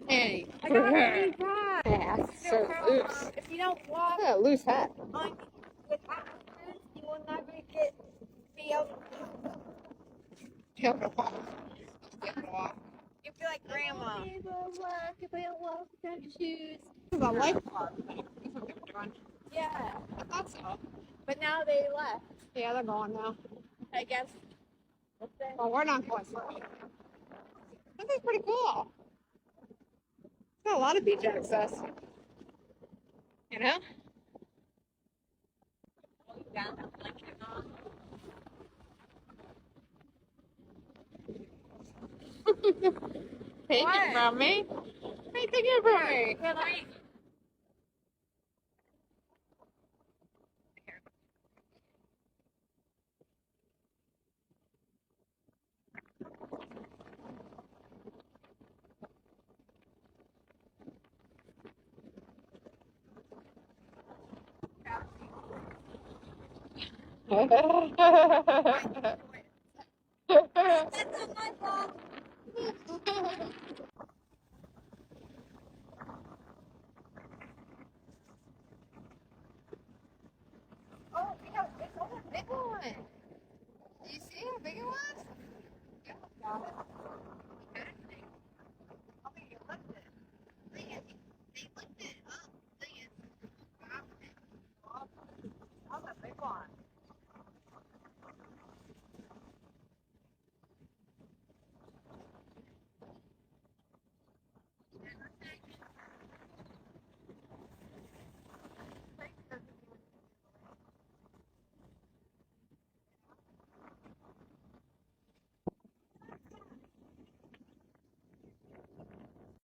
Hey. I got really bad. Yeah, so loose. If you don't walk Look at that loose hat. on with shoes, you will never be able Careful. You'll be like grandma. If I don't walk without shoes. This is a lifeguard thing. That's what they're doing. Yeah. I thought so. But now they left. Yeah, they're going now. I guess. Well, we're not going first. This is pretty cool. It's got a lot of beach access. You know? Take it from me. Hey, take it from me. Good night. That's not my fault.